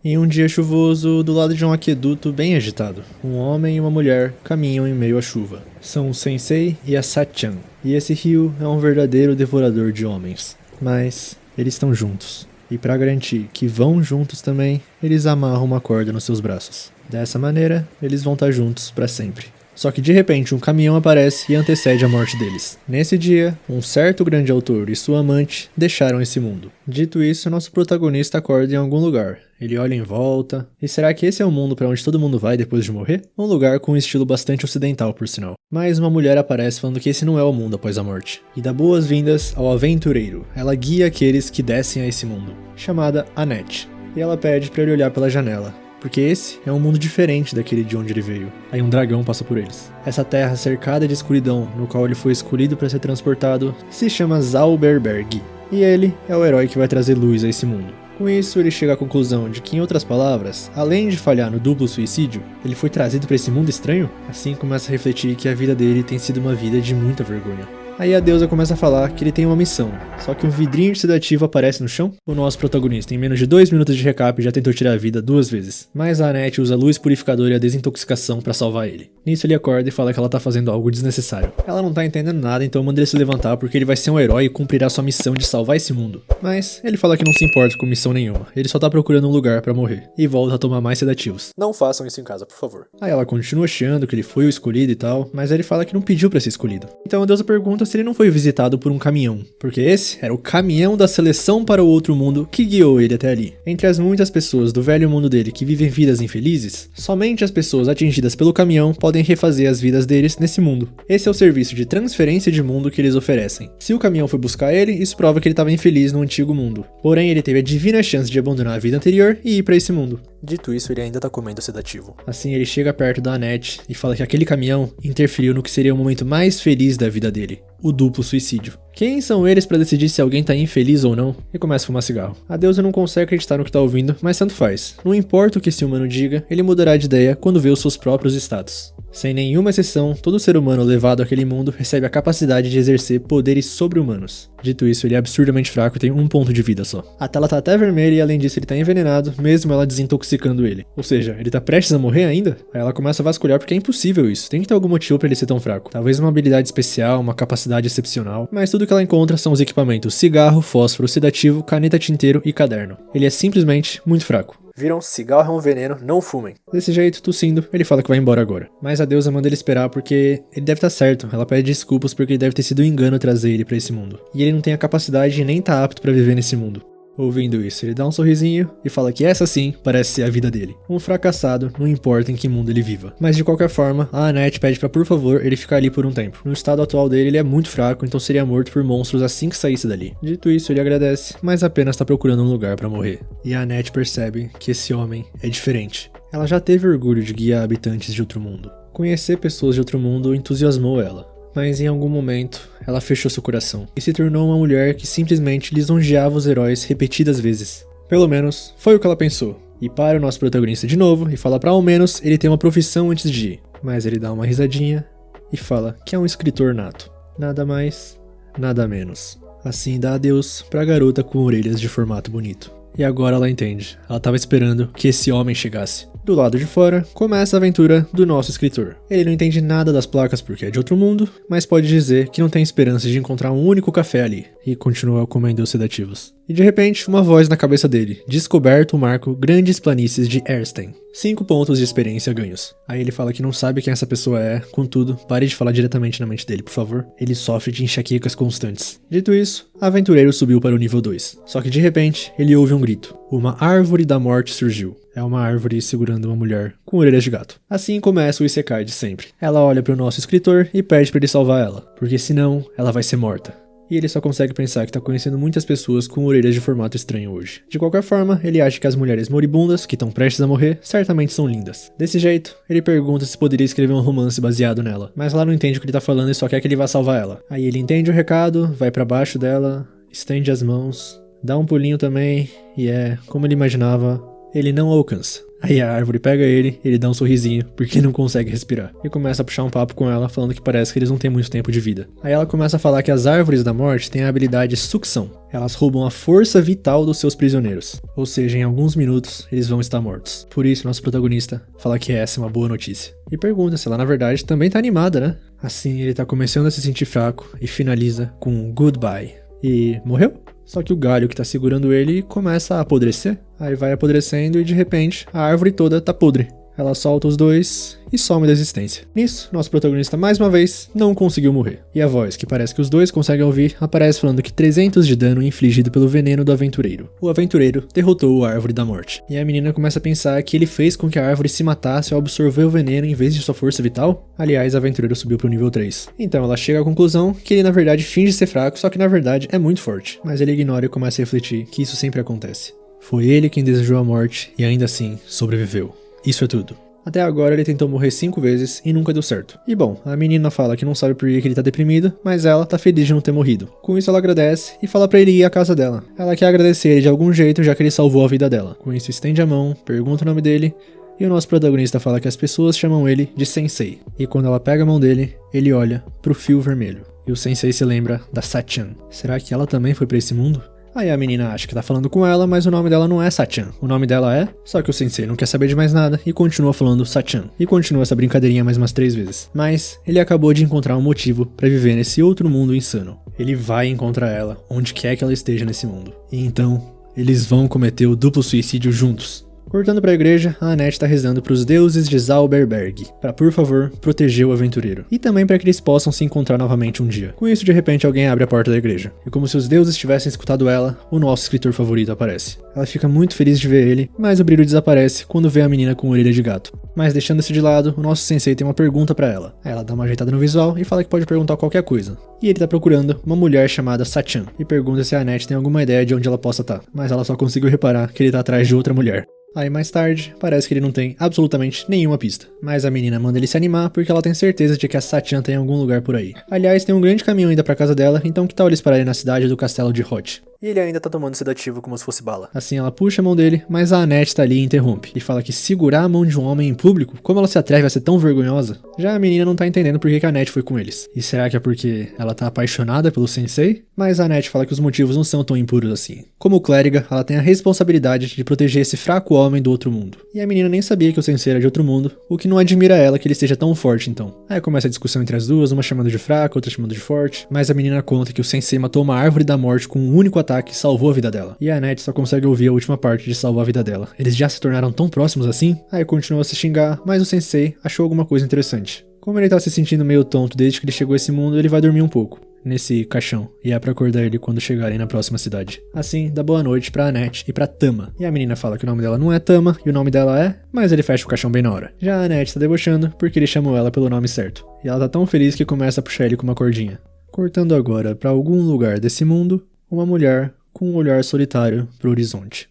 Em um dia chuvoso, do lado de um aqueduto bem agitado, um homem e uma mulher caminham em meio à chuva. São o Sensei e a Sachan, e esse rio é um verdadeiro devorador de homens. Mas eles estão juntos, e para garantir que vão juntos também, eles amarram uma corda nos seus braços. Dessa maneira, eles vão estar juntos para sempre. Só que de repente um caminhão aparece e antecede a morte deles. Nesse dia, um certo grande autor e sua amante deixaram esse mundo. Dito isso, nosso protagonista acorda em algum lugar. Ele olha em volta. E será que esse é o mundo para onde todo mundo vai depois de morrer? Um lugar com um estilo bastante ocidental, por sinal. Mas uma mulher aparece falando que esse não é o mundo após a morte. E dá boas-vindas ao aventureiro. Ela guia aqueles que descem a esse mundo. Chamada Annette. E ela pede para ele olhar pela janela. Porque esse é um mundo diferente daquele de onde ele veio. Aí um dragão passa por eles. Essa terra cercada de escuridão, no qual ele foi escolhido para ser transportado, se chama Zauberberg. E ele é o herói que vai trazer luz a esse mundo. Com isso, ele chega à conclusão de que, em outras palavras, além de falhar no duplo suicídio, ele foi trazido para esse mundo estranho? Assim começa a refletir que a vida dele tem sido uma vida de muita vergonha. Aí a deusa começa a falar que ele tem uma missão, só que um vidrinho de sedativo aparece no chão. O nosso protagonista, em menos de 2 minutos de recap, já tentou tirar a vida 2 vezes, mas a Annette usa a luz purificadora e a desintoxicação pra salvar ele. Nisso ele acorda e fala que ela tá fazendo algo desnecessário. Ela não tá entendendo nada, então manda ele se levantar porque ele vai ser um herói e cumprirá sua missão de salvar esse mundo. Mas ele fala que não se importa com missão nenhuma, ele só tá procurando um lugar pra morrer, e volta a tomar mais sedativos. Não façam isso em casa, por favor. Aí ela continua achando que ele foi o escolhido e tal, mas ele fala que não pediu pra ser escolhido. Então a deusa pergunta se ele não foi visitado por um caminhão, porque esse era o caminhão da seleção para o outro mundo que guiou ele até ali. Entre as muitas pessoas do velho mundo dele que vivem vidas infelizes, somente as pessoas atingidas pelo caminhão podem refazer as vidas deles nesse mundo. Esse é o serviço de transferência de mundo que eles oferecem. Se o caminhão foi buscar ele, isso prova que ele estava infeliz no antigo mundo. Porém, ele teve a divina chance de abandonar a vida anterior e ir para esse mundo. Dito isso, ele ainda tá comendo sedativo. Assim, ele chega perto da Annette e fala que aquele caminhão interferiu no que seria o momento mais feliz da vida dele, o duplo suicídio. Quem são eles pra decidir se alguém tá infeliz ou não? E começa a fumar cigarro. A deusa não consegue acreditar no que tá ouvindo, mas tanto faz. Não importa o que esse humano diga, ele mudará de ideia quando vê os seus próprios status. Sem nenhuma exceção, todo ser humano levado àquele mundo recebe a capacidade de exercer poderes sobre-humanos. Dito isso, ele é absurdamente fraco e tem 1 ponto de vida só. A tela tá até vermelha e além disso ele tá envenenado, mesmo ela desintoxicando ele. Ou seja, ele tá prestes a morrer ainda? Aí ela começa a vasculhar porque é impossível isso, tem que ter algum motivo pra ele ser tão fraco. Talvez uma habilidade especial, uma capacidade excepcional, mas tudo que ela encontra são os equipamentos cigarro, fósforo, sedativo, caneta tinteiro e caderno. Ele é simplesmente muito fraco. Viram, cigarro é um veneno, não fumem. Desse jeito, tossindo, ele fala que vai embora agora. Mas a deusa manda ele esperar porque ele deve estar certo. Ela pede desculpas porque deve ter sido um engano trazer ele pra esse mundo. E ele não tem a capacidade e nem tá apto pra viver nesse mundo. Ouvindo isso, ele dá um sorrisinho e fala que essa sim parece ser a vida dele. Um fracassado, não importa em que mundo ele viva. Mas de qualquer forma, a Annette pede pra por favor ele ficar ali por um tempo. No estado atual dele, ele é muito fraco, então seria morto por monstros assim que saísse dali. Dito isso, ele agradece, mas apenas tá procurando um lugar pra morrer. E a Annette percebe que esse homem é diferente. Ela já teve orgulho de guiar habitantes de outro mundo. Conhecer pessoas de outro mundo entusiasmou ela. Mas em algum momento, ela fechou seu coração e se tornou uma mulher que simplesmente lisonjeava os heróis repetidas vezes. Pelo menos, foi o que ela pensou. E para o nosso protagonista de novo e fala pra ao menos ele ter uma profissão antes de ir. Mas ele dá uma risadinha e fala que é um escritor nato. Nada mais, nada menos. Assim dá adeus pra garota com orelhas de formato bonito. E agora ela entende. Ela estava esperando que esse homem chegasse. Do lado de fora, começa a aventura do nosso escritor. Ele não entende nada das placas porque é de outro mundo, mas pode dizer que não tem esperança de encontrar um único café ali, e continua comendo os sedativos. E de repente, uma voz na cabeça dele. Descoberto o marco Grandes Planícies de Erstein. 5 pontos de experiência ganhos. Aí ele fala que não sabe quem essa pessoa é, contudo, pare de falar diretamente na mente dele, por favor. Ele sofre de enxaquecas constantes. Dito isso, o aventureiro subiu para o nível 2. Só que de repente, ele ouve um grito. Uma árvore da morte surgiu. É uma árvore segurando uma mulher com orelhas de gato. Assim começa o Isekai de sempre. Ela olha para o nosso escritor e pede para ele salvar ela, porque senão ela vai ser morta. E ele só consegue pensar que tá conhecendo muitas pessoas com orelhas de formato estranho hoje. De qualquer forma, ele acha que as mulheres moribundas, que estão prestes a morrer, certamente são lindas. Desse jeito, ele pergunta se poderia escrever um romance baseado nela, mas ela não entende o que ele tá falando e só quer que ele vá salvar ela. Aí ele entende o recado, vai para baixo dela, estende as mãos, dá um pulinho também, e como ele imaginava, ele não a alcança. Aí a árvore pega ele dá um sorrisinho, porque não consegue respirar. E começa a puxar um papo com ela, falando que parece que eles não têm muito tempo de vida. Aí ela começa a falar que as árvores da morte têm a habilidade sucção. Elas roubam a força vital dos seus prisioneiros. Ou seja, em alguns minutos, eles vão estar mortos. Por isso, nosso protagonista fala que essa é uma boa notícia. E pergunta se ela, na verdade, também tá animada, né? Assim, ele tá começando a se sentir fraco e finaliza com um goodbye. E morreu? Só que o galho que tá segurando ele começa a apodrecer. Aí vai apodrecendo e de repente a árvore toda tá podre. Ela solta os dois e some da existência. Nisso, nosso protagonista mais uma vez não conseguiu morrer. E a voz, que parece que os dois conseguem ouvir, aparece falando que 300 de dano infligido pelo veneno do aventureiro. O aventureiro derrotou a árvore da morte. E a menina começa a pensar que ele fez com que a árvore se matasse ao absorver o veneno em vez de sua força vital. Aliás, o aventureiro subiu pro nível 3. Então ela chega à conclusão que ele na verdade finge ser fraco, só que na verdade é muito forte. Mas ele ignora e começa a refletir que isso sempre acontece. Foi ele quem desejou a morte e ainda assim sobreviveu. Isso é tudo. Até agora ele tentou morrer 5 vezes e nunca deu certo. E bom, a menina fala que não sabe por que ele tá deprimido, mas ela tá feliz de não ter morrido. Com isso ela agradece e fala pra ele ir à casa dela. Ela quer agradecer ele de algum jeito, já que ele salvou a vida dela. Com isso estende a mão, pergunta o nome dele, e o nosso protagonista fala que as pessoas chamam ele de Sensei. E quando ela pega a mão dele, ele olha pro fio vermelho. E o Sensei se lembra da Sachan. Será que ela também foi pra esse mundo? Aí a menina acha que tá falando com ela, mas o nome dela não é Sachan. O nome dela é... Só que o Sensei não quer saber de mais nada e continua falando Sachan. E continua essa brincadeirinha mais umas 3 vezes. Mas ele acabou de encontrar um motivo pra viver nesse outro mundo insano. Ele vai encontrar ela, onde quer que ela esteja nesse mundo. E então, eles vão cometer o duplo suicídio juntos. Cortando pra igreja, a Annette tá rezando pros deuses de Zauberberg, pra por favor, proteger o aventureiro. E também pra que eles possam se encontrar novamente um dia. Com isso, de repente, alguém abre a porta da igreja. E como se os deuses tivessem escutado ela, o nosso escritor favorito aparece. Ela fica muito feliz de ver ele, mas o brilho desaparece quando vê a menina com orelha de gato. Mas deixando isso de lado, o nosso sensei tem uma pergunta pra ela. Aí ela dá uma ajeitada no visual e fala que pode perguntar qualquer coisa. E ele tá procurando uma mulher chamada Sachan. E pergunta se a Annette tem alguma ideia de onde ela possa estar. Mas ela só conseguiu reparar que ele tá atrás de outra mulher. Aí mais tarde, parece que ele não tem absolutamente nenhuma pista. Mas a menina manda ele se animar porque ela tem certeza de que a Sachan tem em algum lugar por aí. Aliás, tem um grande caminho ainda pra casa dela, então que tal eles pararem na cidade do castelo de Hot? E ele ainda tá tomando sedativo como se fosse bala. Assim ela puxa a mão dele, mas a Annette tá ali e interrompe. E fala que segurar a mão de um homem em público? Como ela se atreve a ser tão vergonhosa? Já a menina não tá entendendo por que a Annette foi com eles. E será que é porque ela tá apaixonada pelo sensei? Mas a Annette fala que os motivos não são tão impuros assim. Como clériga, ela tem a responsabilidade de proteger esse fraco homem do outro mundo. E a menina nem sabia que o sensei era de outro mundo, o que não admira ela que ele esteja tão forte então. Aí começa a discussão entre as duas, uma chamando de fraca, outra chamando de forte. Mas a menina conta que o sensei matou uma árvore da morte com um único ataque e salvou a vida dela. E a Annette só consegue ouvir a última parte de salvar a vida dela. Eles já se tornaram tão próximos assim? Aí continua a se xingar, mas o sensei achou alguma coisa interessante. Como ele tá se sentindo meio tonto desde que ele chegou a esse mundo, ele vai dormir um pouco nesse caixão, e é pra acordar ele quando chegarem na próxima cidade. Assim, dá boa noite pra Annette e pra Tama. E a menina fala que o nome dela não é Tama, e o nome dela é... Mas ele fecha o caixão bem na hora. Já a Annette tá debochando, porque ele chamou ela pelo nome certo. E ela tá tão feliz que começa a puxar ele com uma cordinha. Cortando agora pra algum lugar desse mundo, uma mulher com um olhar solitário pro horizonte.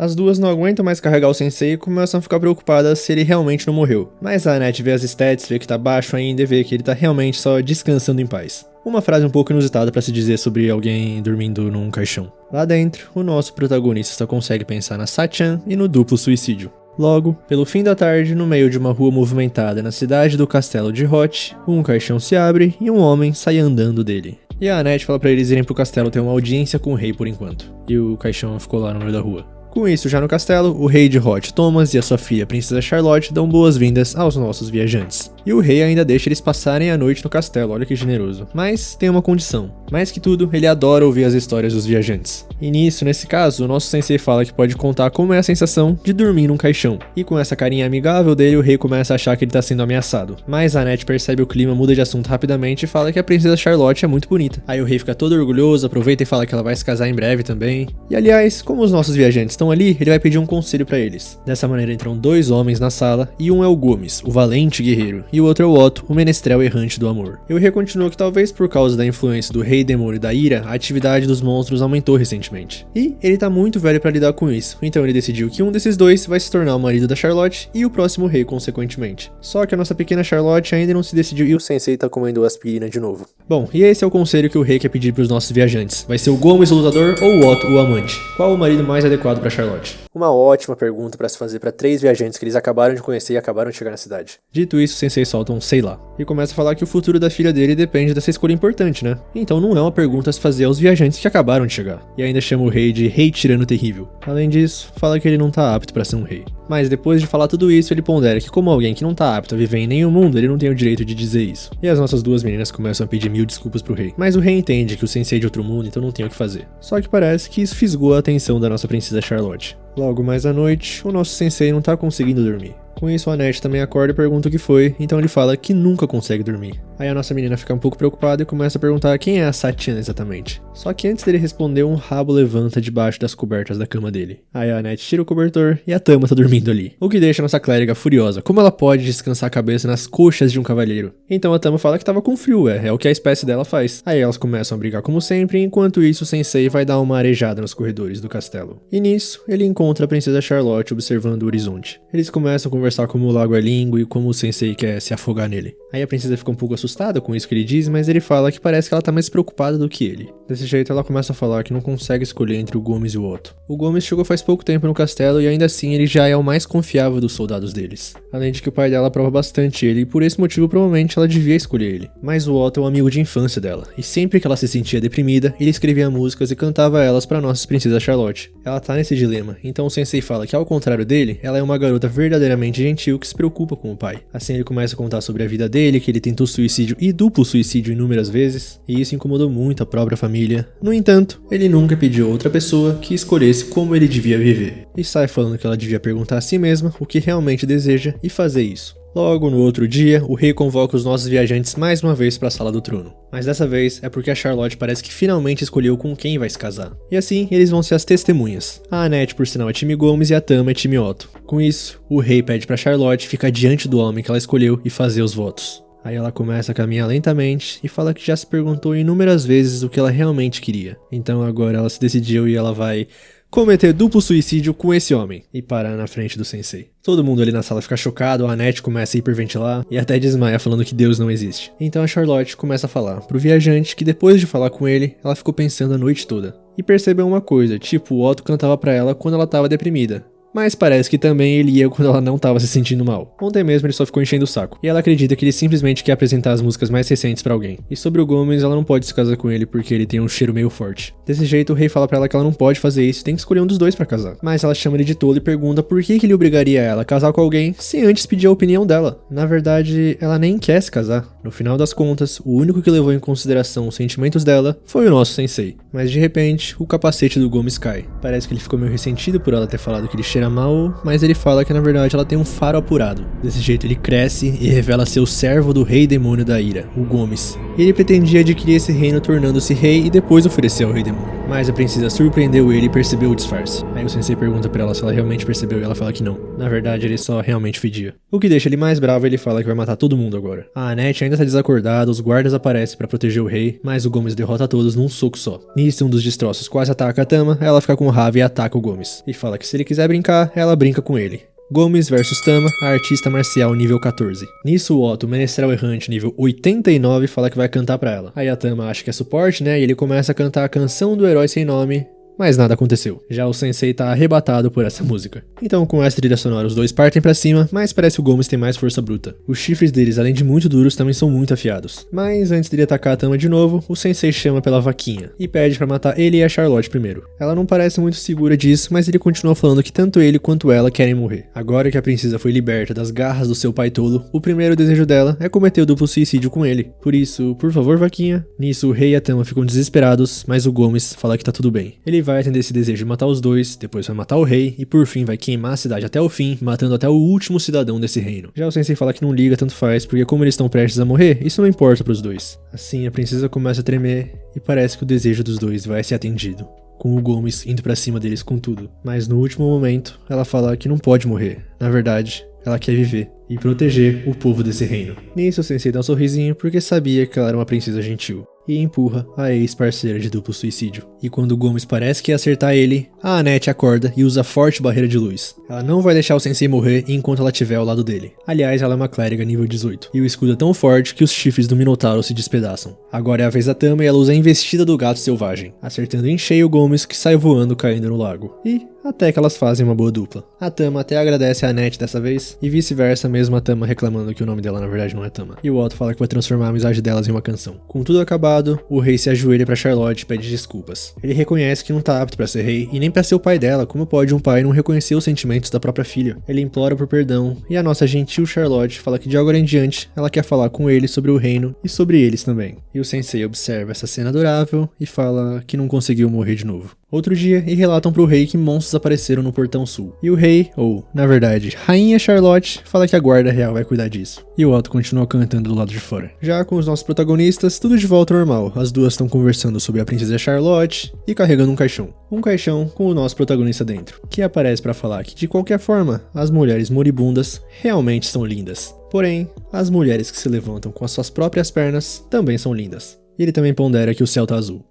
As duas não aguentam mais carregar o sensei e começam a ficar preocupadas se ele realmente não morreu. Mas a Annette vê as stats, vê que tá baixo ainda e vê que ele tá realmente só descansando em paz. Uma frase um pouco inusitada pra se dizer sobre alguém dormindo num caixão. Lá dentro, o nosso protagonista só consegue pensar na Sachan e no duplo suicídio. Logo, pelo fim da tarde, no meio de uma rua movimentada na cidade do castelo de Hot, um caixão se abre e um homem sai andando dele. E a Annette fala pra eles irem pro castelo ter uma audiência com o rei por enquanto. E o caixão ficou lá no meio da rua. Com isso, já no castelo, o rei de Hot, Thomas, e a sua filha, a princesa Charlotte, dão boas-vindas aos nossos viajantes. E o rei ainda deixa eles passarem a noite no castelo, olha que generoso. Mas tem uma condição. Mais que tudo, ele adora ouvir as histórias dos viajantes. E nisso, nesse caso, o nosso sensei fala que pode contar como é a sensação de dormir num caixão. E com essa carinha amigável dele, o rei começa a achar que ele tá sendo ameaçado. Mas a Annette percebe o clima, muda de assunto rapidamente e fala que a princesa Charlotte é muito bonita. Aí o rei fica todo orgulhoso, aproveita e fala que ela vai se casar em breve também. E aliás, como os nossos viajantes estão ali, ele vai pedir um conselho pra eles. Dessa maneira entram 2 homens na sala, e um é o Gomes, o valente guerreiro, e e o outro é o Otto, o menestrel errante do amor. E o Rei continuou que talvez por causa da influência do Rei Demônio da Ira, a atividade dos monstros aumentou recentemente. E ele tá muito velho pra lidar com isso, então ele decidiu que um desses dois vai se tornar o marido da Charlotte e o próximo rei consequentemente. Só que a nossa pequena Charlotte ainda não se decidiu e o sensei tá comendo aspirina de novo. Bom, e esse é o conselho que o rei quer pedir pros nossos viajantes. Vai ser o Gomes o lutador ou o Otto o amante? Qual o marido mais adequado pra Charlotte? Uma ótima pergunta pra se fazer pra 3 viajantes que eles acabaram de conhecer e acabaram de chegar na cidade. Dito isso, o sensei solta um sei lá e começa a falar que o futuro da filha dele depende dessa escolha importante, né? Então não é uma pergunta a se fazer aos viajantes que acabaram de chegar. E ainda chama o rei de Rei Tirano Terrível. Além disso, fala que ele não tá apto pra ser um rei. Mas depois de falar tudo isso, ele pondera que como alguém que não tá apto a viver em nenhum mundo, ele não tem o direito de dizer isso. E as nossas 2 meninas começam a pedir 1000 desculpas pro rei. Mas o rei entende que o sensei é de outro mundo, então não tem o que fazer. Só que parece que isso fisgou a atenção da nossa princesa Charlotte. Logo mais à noite, o nosso sensei não tá conseguindo dormir. Com isso, a Annette também acorda e pergunta o que foi, então ele fala que nunca consegue dormir. Aí a nossa menina fica um pouco preocupada e começa a perguntar quem é a Satyan exatamente. Só que antes dele responder, um rabo levanta debaixo das cobertas da cama dele. Aí a Annette tira o cobertor e a Tama tá dormindo ali. O que deixa a nossa clériga furiosa. Como ela pode descansar a cabeça nas coxas de um cavalheiro? Então a Tama fala que tava com frio, é o que a espécie dela faz. Aí elas começam a brigar como sempre, e enquanto isso o sensei vai dar uma arejada nos corredores do castelo. E nisso, ele encontra a princesa Charlotte observando o horizonte. Eles começam a conversar como o lago é lindo e como o sensei quer se afogar nele. Aí a princesa fica um pouco assustada com isso que ele diz, mas ele fala que parece que ela tá mais preocupada do que ele. Desse jeito ela começa a falar que não consegue escolher entre o Gomes e o Otto. O Gomes chegou faz pouco tempo no castelo e ainda assim ele já é o mais confiável dos soldados deles. Além de que o pai dela aprova bastante ele e por esse motivo provavelmente ela devia escolher ele. Mas o Otto é um amigo de infância dela, e sempre que ela se sentia deprimida, ele escrevia músicas e cantava elas pra nossa princesa Charlotte. Ela tá nesse dilema, então o sensei fala que ao contrário dele, ela é uma garota verdadeiramente gentil que se preocupa com o pai. Assim ele começa a contar sobre a vida dele, que ele tentou suicídio e duplo suicídio inúmeras vezes, e isso incomodou muito a própria família. No entanto, ele nunca pediu a outra pessoa que escolhesse como ele devia viver. E sai falando que ela devia perguntar a si mesma o que realmente deseja e fazer isso. Logo no outro dia, o rei convoca os nossos viajantes mais uma vez para a sala do trono. Mas dessa vez é porque a Charlotte parece que finalmente escolheu com quem vai se casar. E assim, eles vão ser as testemunhas. A Annette, por sinal, é time Gomes e a Tama é time Otto. Com isso, o rei pede para Charlotte ficar diante do homem que ela escolheu e fazer os votos. Aí ela começa a caminhar lentamente e fala que já se perguntou inúmeras vezes o que ela realmente queria. Então agora ela se decidiu e ela vai cometer duplo suicídio com esse homem e parar na frente do sensei. Todo mundo ali na sala fica chocado, a Annette começa a hiperventilar e até desmaia falando que Deus não existe. Então a Charlotte começa a falar pro viajante que depois de falar com ele, ela ficou pensando a noite toda. E percebeu uma coisa, tipo, o Otto cantava pra ela quando ela tava deprimida. Mas parece que também ele ia quando ela não tava se sentindo mal. Ontem mesmo ele só ficou enchendo o saco. E ela acredita que ele simplesmente quer apresentar as músicas mais recentes pra alguém. E sobre o Gomes, ela não pode se casar com ele porque ele tem um cheiro meio forte. Desse jeito, o rei fala pra ela que ela não pode fazer isso e tem que escolher um dos dois pra casar. Mas ela chama ele de tolo e pergunta por que ele obrigaria ela a casar com alguém sem antes pedir a opinião dela. Na verdade, ela nem quer se casar. No final das contas, o único que levou em consideração os sentimentos dela foi o nosso sensei. Mas de repente, o capacete do Gomes cai. Parece que ele ficou meio ressentido por ela ter falado que ele cheira mal, mas ele fala que na verdade ela tem um faro apurado. Desse jeito ele cresce e revela ser o servo do rei demônio da ira, o Gomes. Ele pretendia adquirir esse reino tornando-se rei e depois oferecer ao rei demônio. Mas a princesa surpreendeu ele e percebeu o disfarce. Aí o sensei pergunta pra ela se ela realmente percebeu e ela fala que não. Na verdade ele só realmente fedia. O que deixa ele mais bravo, ele fala que vai matar todo mundo agora. A Annette ainda tá desacordada, os guardas aparecem pra proteger o rei, mas o Gomes derrota todos num soco só. Nisso um dos destroços quase ataca a Tama, ela fica com raiva e ataca o Gomes. E fala que se ele quiser brincar, ela brinca com ele. Gomes versus Tama, a artista marcial nível 14. Nisso o Otto, o menestrel errante nível 89, fala que vai cantar pra ela. Aí a Tama acha que é suporte, né, e ele começa a cantar a canção do herói sem nome, mas nada aconteceu. Já o sensei tá arrebatado por essa música. Então com essa trilha sonora os dois partem pra cima, mas parece que o Gomes tem mais força bruta. Os chifres deles, além de muito duros, também são muito afiados. Mas antes dele atacar a Tama de novo, o sensei chama pela vaquinha e pede pra matar ele e a Charlotte primeiro. Ela não parece muito segura disso, mas ele continua falando que tanto ele quanto ela querem morrer. Agora que a princesa foi liberta das garras do seu pai tolo, o primeiro desejo dela é cometer o duplo suicídio com ele. Por isso, por favor, vaquinha. Nisso o rei e a Tama ficam desesperados, mas o Gomes fala que tá tudo bem. Ele vai atender esse desejo de matar os dois, depois vai matar o rei e por fim vai queimar a cidade até o fim, matando até o último cidadão desse reino. Já o sensei fala que não liga, tanto faz, porque como eles estão prestes a morrer, isso não importa pros dois. Assim, a princesa começa a tremer e parece que o desejo dos dois vai ser atendido, com o Gomes indo pra cima deles com tudo. Mas no último momento, ela fala que não pode morrer. Na verdade, ela quer viver e proteger o povo desse reino. Nisso, o sensei dá um sorrisinho porque sabia que ela era uma princesa gentil e empurra a ex-parceira de duplo suicídio. E quando o Gomes parece que ia acertar ele, a Annette acorda e usa forte barreira de luz. Ela não vai deixar o sensei morrer enquanto ela estiver ao lado dele. Aliás, ela é uma clériga nível 18. E o escudo é tão forte que os chifres do Minotauro se despedaçam. Agora é a vez da Tama e ela usa a investida do gato selvagem, acertando em cheio o Gomes, que sai voando caindo no lago. E até que elas fazem uma boa dupla. A Tama até agradece a Annette dessa vez, e vice-versa, mesmo a Tama reclamando que o nome dela na verdade não é Tama. E o Otto fala que vai transformar a amizade delas em uma canção. Com tudo acabado, o rei se ajoelha pra Charlotte e pede desculpas. Ele reconhece que não tá apto pra ser rei e nem pra ser o pai dela, como pode um pai não reconhecer os sentimentos da própria filha. Ele implora por perdão, e a nossa gentil Charlotte fala que de agora em diante ela quer falar com ele sobre o reino e sobre eles também. E o sensei observa essa cena adorável e fala que não conseguiu morrer de novo. Outro dia, e relatam pro rei que monstros apareceram no portão sul. E o rei, ou, na verdade, rainha Charlotte, fala que a guarda real vai cuidar disso. E o Otto continua cantando do lado de fora. Já com os nossos protagonistas, tudo de volta ao normal. As duas estão conversando sobre a princesa Charlotte e carregando um caixão. Um caixão com o nosso protagonista dentro, que aparece pra falar que, de qualquer forma, as mulheres moribundas realmente são lindas. Porém, as mulheres que se levantam com as suas próprias pernas também são lindas. E ele também pondera que o céu tá azul.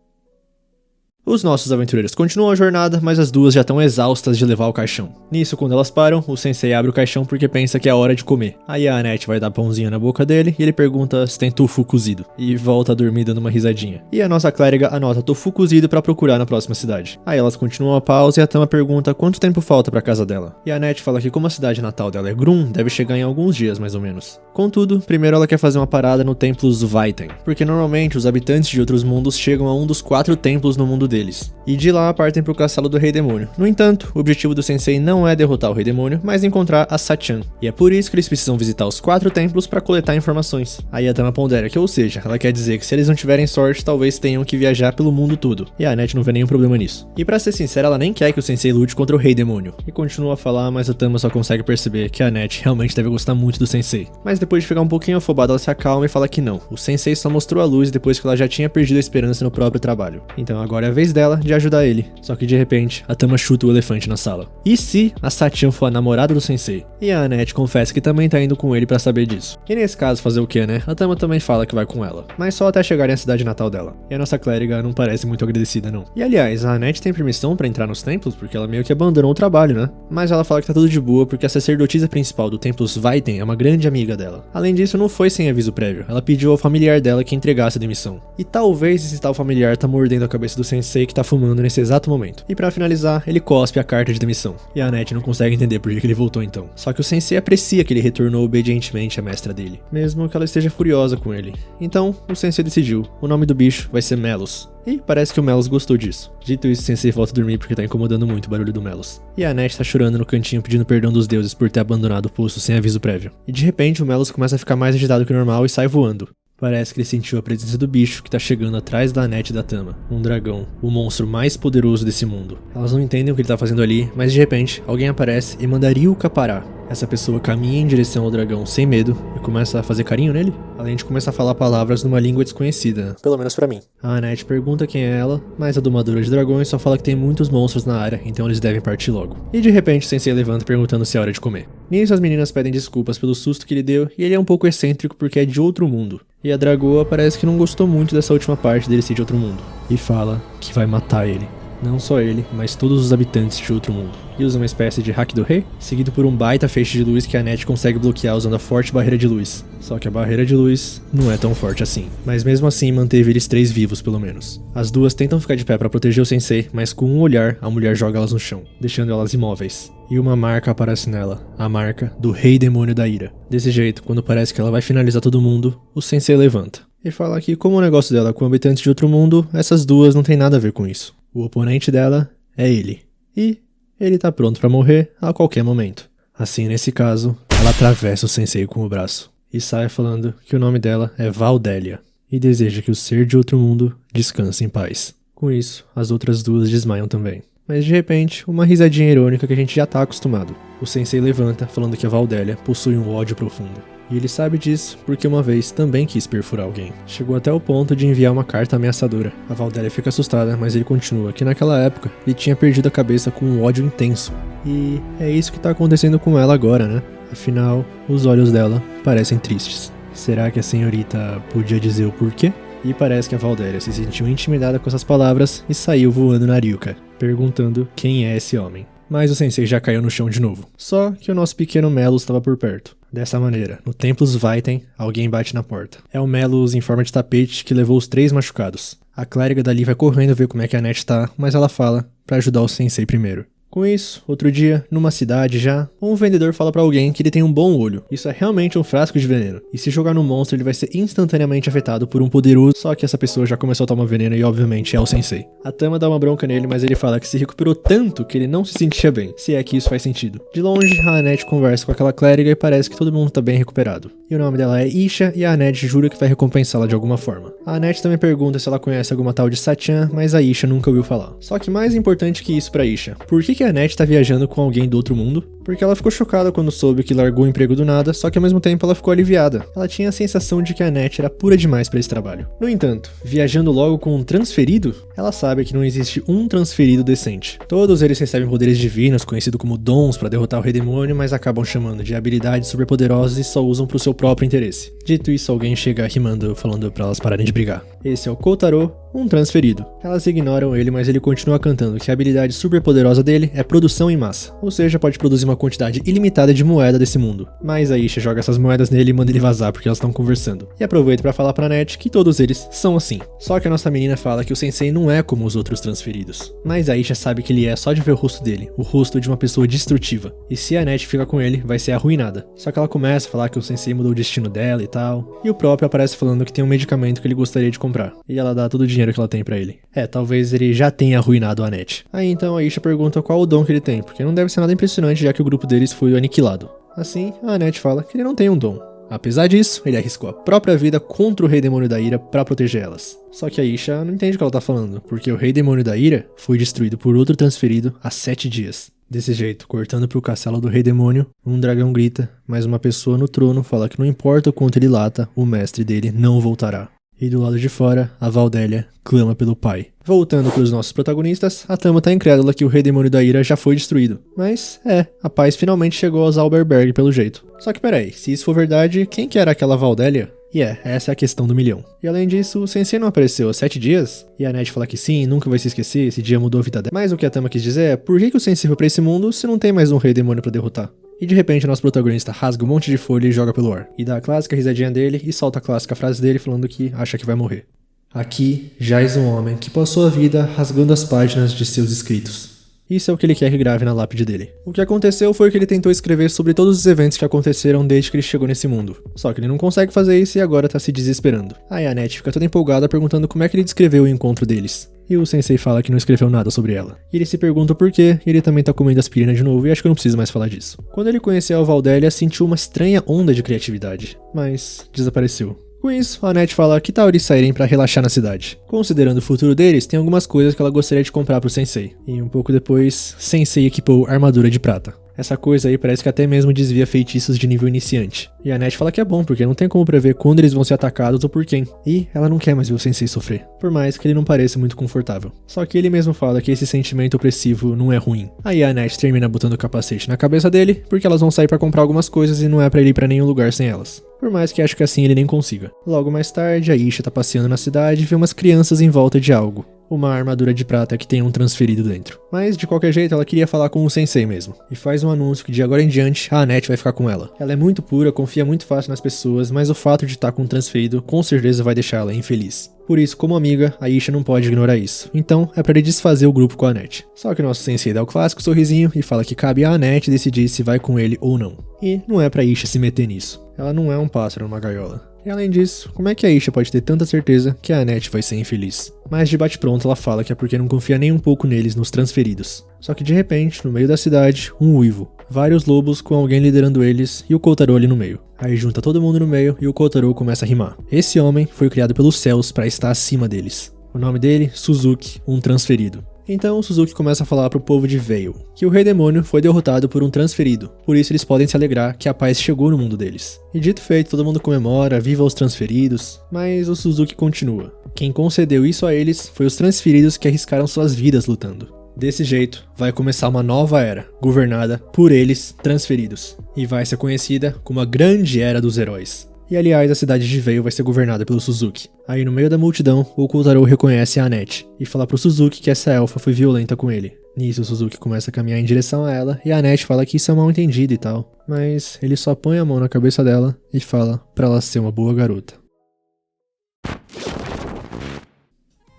Os nossos aventureiros continuam a jornada, mas as duas já estão exaustas de levar o caixão. Nisso, quando elas param, o sensei abre o caixão porque pensa que é hora de comer. Aí a Annette vai dar pãozinho na boca dele e ele pergunta se tem tofu cozido. E volta a dormir dando uma risadinha. E a nossa clériga anota tofu cozido pra procurar na próxima cidade. Aí elas continuam a pausa e a Tama pergunta quanto tempo falta pra casa dela. E a Annette fala que como a cidade natal dela é Grum, deve chegar em alguns dias mais ou menos. Contudo, primeiro ela quer fazer uma parada no templo Zvaiten, porque normalmente os habitantes de outros mundos chegam a um dos 4 templos no mundo deles. E de lá partem pro castelo do Rei Demônio. No entanto, o objetivo do sensei não é derrotar o Rei Demônio, mas encontrar a Sachan. E é por isso que eles precisam visitar os 4 templos pra coletar informações. Aí a Tama pondera que, ou seja, ela quer dizer que se eles não tiverem sorte, talvez tenham que viajar pelo mundo todo. E a Annette não vê nenhum problema nisso. E pra ser sincera, ela nem quer que o sensei lute contra o Rei Demônio. E continua a falar, mas a Tama só consegue perceber que a Annette realmente deve gostar muito do sensei. Mas depois de ficar um pouquinho afobada, ela se acalma e fala que não. O sensei só mostrou a luz depois que ela já tinha perdido a esperança no próprio trabalho. Então agora é a vez dela de ajudar ele. Só que de repente, a Tama chuta o elefante na sala. E se a Sachan for a namorada do sensei? E a Annette confessa que também tá indo com ele pra saber disso. E nesse caso, fazer o que, né? A Tama também fala que vai com ela. Mas só até chegarem à cidade natal dela. E a nossa clériga não parece muito agradecida, não. E aliás, a Annette tem permissão pra entrar nos templos porque ela meio que abandonou o trabalho, né? Mas ela fala que tá tudo de boa porque a sacerdotisa principal do templo Zvaiten é uma grande amiga dela. Além disso, não foi sem aviso prévio. Ela pediu ao familiar dela que entregasse a demissão. E talvez esse tal familiar tá mordendo a cabeça do sensei que tá fumando nesse exato momento. E pra finalizar, ele cospe a carta de demissão. E a Annette não consegue entender por que ele voltou então. Só que o sensei aprecia que ele retornou obedientemente à mestra dele, mesmo que ela esteja furiosa com ele. Então, o sensei decidiu. O nome do bicho vai ser Melos. E parece que o Melos gostou disso. Dito isso, o sensei volta a dormir porque tá incomodando muito o barulho do Melos. E a Annette tá chorando no cantinho pedindo perdão dos deuses por ter abandonado o poço sem aviso prévio. E de repente o Melos começa a ficar mais agitado que o normal e sai voando. Parece que ele sentiu a presença do bicho que tá chegando atrás da Annette e da Tama. Um dragão, o monstro mais poderoso desse mundo. Elas não entendem o que ele tá fazendo ali, mas de repente, alguém aparece e manda Ryuka parar. Essa pessoa caminha em direção ao dragão sem medo e começa a fazer carinho nele, além de começar a falar palavras numa língua desconhecida, pelo menos pra mim. A Annette pergunta quem é ela, mas a domadora de dragões só fala que tem muitos monstros na área, então eles devem partir logo. E de repente o sensei levanta perguntando se é hora de comer. Nisso as meninas pedem desculpas pelo susto que ele deu e ele é um pouco excêntrico porque é de outro mundo. E a dragoa parece que não gostou muito dessa última parte dele ser de outro mundo, e fala que vai matar ele. Não só ele, mas todos os habitantes de outro mundo. E usa uma espécie de hack do rei, seguido por um baita feixe de luz que a Annette consegue bloquear usando a forte barreira de luz. Só que a barreira de luz não é tão forte assim. Mas mesmo assim manteve eles 3 vivos pelo menos. As duas tentam ficar de pé pra proteger o sensei, mas com um olhar, a mulher joga elas no chão, deixando elas imóveis. E uma marca aparece nela, a marca do Rei Demônio da Ira. Desse jeito, quando parece que ela vai finalizar todo mundo, o sensei levanta. E fala que como o negócio dela com habitantes de outro mundo, essas duas não tem nada a ver com isso. O oponente dela é ele. E ele tá pronto pra morrer a qualquer momento. Assim, nesse caso, ela atravessa o sensei com o braço. E sai falando que o nome dela é Valdélia. E deseja que o ser de outro mundo descanse em paz. Com isso, as outras duas desmaiam também. Mas de repente, uma risadinha irônica que a gente já tá acostumado. O sensei levanta falando que a Valdélia possui um ódio profundo. E ele sabe disso porque uma vez também quis perfurar alguém. Chegou até o ponto de enviar uma carta ameaçadora. A Valdélia fica assustada, mas ele continua que naquela época ele tinha perdido a cabeça com um ódio intenso. E é isso que tá acontecendo com ela agora, né? Afinal, os olhos dela parecem tristes. Será que a senhorita podia dizer o porquê? E parece que a Valdélia se sentiu intimidada com essas palavras e saiu voando na Ryuka, perguntando quem é esse homem. Mas o sensei já caiu no chão de novo. Só que o nosso pequeno Melos estava por perto. Dessa maneira, no Templo Vaiten, alguém bate na porta. É o Melos em forma de tapete que levou os 3 machucados. A clériga dali vai correndo ver como é que a Annette tá, mas ela fala pra ajudar o sensei primeiro. Com isso, outro dia, numa cidade já, um vendedor fala pra alguém que ele tem um bom olho. Isso é realmente um frasco de veneno. E se jogar no monstro, ele vai ser instantaneamente afetado por um poderoso, só que essa pessoa já começou a tomar veneno e obviamente é o sensei. A Tama dá uma bronca nele, mas ele fala que se recuperou tanto que ele não se sentia bem, se é que isso faz sentido. De longe, a Annette conversa com aquela clériga e parece que todo mundo tá bem recuperado. E o nome dela é Isha e a Annette jura que vai recompensá-la de alguma forma. A Annette também pergunta se ela conhece alguma tal de Satchan, mas a Isha nunca ouviu falar. Só que mais importante que isso pra Isha, por que a Annette tá viajando com alguém do outro mundo? Porque ela ficou chocada quando soube que largou o emprego do nada, só que ao mesmo tempo ela ficou aliviada. Ela tinha a sensação de que a Annette era pura demais pra esse trabalho. No entanto, viajando logo com um transferido, ela sabe que não existe um transferido decente. Todos eles recebem poderes divinos, conhecido como dons, pra derrotar o rei demônio, mas acabam chamando de habilidades superpoderosas e só usam pro seu próprio interesse. Dito isso, alguém chega rimando, falando pra elas pararem de brigar. Esse é o Kotaro, um transferido. Elas ignoram ele, mas ele continua cantando que a habilidade superpoderosa dele é produção em massa, ou seja, pode produzir uma quantidade ilimitada de moeda desse mundo. Mas a Isha joga essas moedas nele e manda ele vazar porque elas estão conversando. E aproveita pra falar pra Annette que todos eles são assim. Só que a nossa menina fala que o sensei não é como os outros transferidos. Mas a Isha sabe que ele é só de ver o rosto dele, o rosto de uma pessoa destrutiva. E se a Annette fica com ele, vai ser arruinada. Só que ela começa a falar que o sensei mudou o destino dela e tal. E o próprio aparece falando que tem um medicamento que ele gostaria de comprar. E ela dá todo o dinheiro que ela tem pra ele. Talvez ele já tenha arruinado a Annette. Aí então a Isha pergunta qual o dom que ele tem, porque não deve ser nada impressionante já que o grupo deles foi aniquilado. Assim, a Annette fala que ele não tem um dom. Apesar disso, ele arriscou a própria vida contra o Rei Demônio da Ira pra proteger elas. Só que a Isha não entende o que ela tá falando, porque o Rei Demônio da Ira foi destruído por outro transferido há 7 dias. Desse jeito, cortando pro castelo do Rei Demônio, um dragão grita, mas uma pessoa no trono fala que não importa o quanto ele lata, o mestre dele não voltará. E do lado de fora, a Valdélia clama pelo pai. Voltando para os nossos protagonistas, a Tama tá incrédula que o Rei Demônio da Ira já foi destruído. Mas, a paz finalmente chegou aos Zauberberg pelo jeito. Só que peraí, se isso for verdade, quem que era aquela Valdélia? E essa é a questão do milhão. E além disso, o sensei não apareceu há 7 dias? E a Annette fala que sim, nunca vai se esquecer, esse dia mudou a vida dela. Mas o que a Tama quis dizer é, por que o sensei foi pra esse mundo se não tem mais um Rei Demônio pra derrotar? E de repente nosso protagonista rasga um monte de folha e joga pelo ar. E dá a clássica risadinha dele e solta a clássica frase dele falando que acha que vai morrer. Aqui jaz um homem que passou a vida rasgando as páginas de seus escritos. Isso é o que ele quer que grave na lápide dele. O que aconteceu foi que ele tentou escrever sobre todos os eventos que aconteceram desde que ele chegou nesse mundo. Só que ele não consegue fazer isso e agora tá se desesperando. Aí a Annette fica toda empolgada perguntando como é que ele descreveu o encontro deles. E o sensei fala que não escreveu nada sobre ela. E ele se pergunta o porquê, e ele também tá comendo aspirina de novo, e acho que eu não preciso mais falar disso. Quando ele conheceu a Valdélia, sentiu uma estranha onda de criatividade, mas desapareceu. Com isso, a Annette fala que tal eles saírem pra relaxar na cidade. Considerando o futuro deles, tem algumas coisas que ela gostaria de comprar pro sensei. E um pouco depois, sensei equipou armadura de prata. Essa coisa aí parece que até mesmo desvia feitiços de nível iniciante. E a Annette fala que é bom, porque não tem como prever quando eles vão ser atacados ou por quem. E ela não quer mais ver o sensei sofrer, por mais que ele não pareça muito confortável. Só que ele mesmo fala que esse sentimento opressivo não é ruim. Aí a Annette termina botando o capacete na cabeça dele, porque elas vão sair pra comprar algumas coisas e não é pra ele ir pra nenhum lugar sem elas. Por mais que acho que assim ele nem consiga. Logo mais tarde, a Isha tá passeando na cidade e vê umas crianças em volta de algo. Uma armadura de prata que tem um transferido dentro. Mas, de qualquer jeito, ela queria falar com o sensei mesmo. E faz um anúncio que de agora em diante, a Annette vai ficar com ela. Ela é muito pura, confia muito fácil nas pessoas, mas o fato de estar com um transferido com certeza vai deixar ela infeliz. Por isso, como amiga, a Isha não pode ignorar isso. Então, é pra ele desfazer o grupo com a Annette. Só que o nosso sensei dá o clássico sorrisinho e fala que cabe a Annette decidir se vai com ele ou não. E não é pra Isha se meter nisso. Ela não é um pássaro numa gaiola. E além disso, como é que a Isha pode ter tanta certeza que a Annette vai ser infeliz? Mas de bate-pronto ela fala que é porque não confia nem um pouco neles, nos transferidos. Só que de repente, no meio da cidade, um uivo. Vários lobos com alguém liderando eles e o Kotaro ali no meio. Aí junta todo mundo no meio e o Kotaro começa a rimar. Esse homem foi criado pelos céus para estar acima deles. O nome dele, Suzuki, um transferido. Então o Suzuki começa a falar pro povo de Veil que o Rei Demônio foi derrotado por um transferido, por isso eles podem se alegrar que a paz chegou no mundo deles. E dito feito, todo mundo comemora, viva os transferidos, mas o Suzuki continua. Quem concedeu isso a eles foi os transferidos que arriscaram suas vidas lutando. Desse jeito, vai começar uma nova era, governada por eles, transferidos. e vai ser conhecida como a Grande Era dos Heróis. E aliás, a cidade de Vale vai ser governada pelo Suzuki. Aí no meio da multidão, o Kotaro reconhece a Annette e fala pro Suzuki que essa elfa foi violenta com ele. Nisso o Suzuki começa a caminhar em direção a ela e a Annette fala que isso é mal entendido e tal. Mas ele só põe a mão na cabeça dela e fala pra ela ser uma boa garota.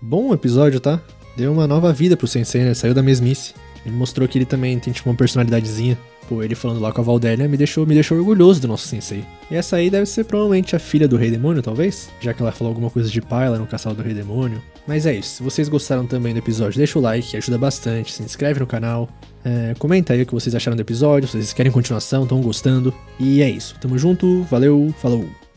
Bom episódio, tá? Deu uma nova vida pro Sensei, né? Saiu da mesmice. Ele mostrou que ele também tem tipo uma personalidadezinha. Pô, ele falando lá com a Valderia me deixou orgulhoso do nosso Sensei. E essa aí deve ser provavelmente a filha do Rei Demônio, talvez? Já que ela falou alguma coisa de pai lá no castelo do Rei Demônio. Mas é isso, se vocês gostaram também do episódio, deixa o like, que ajuda bastante, se inscreve no canal. Comenta aí o que vocês acharam do episódio, se vocês querem continuação, estão gostando. E é isso, tamo junto, valeu, falou!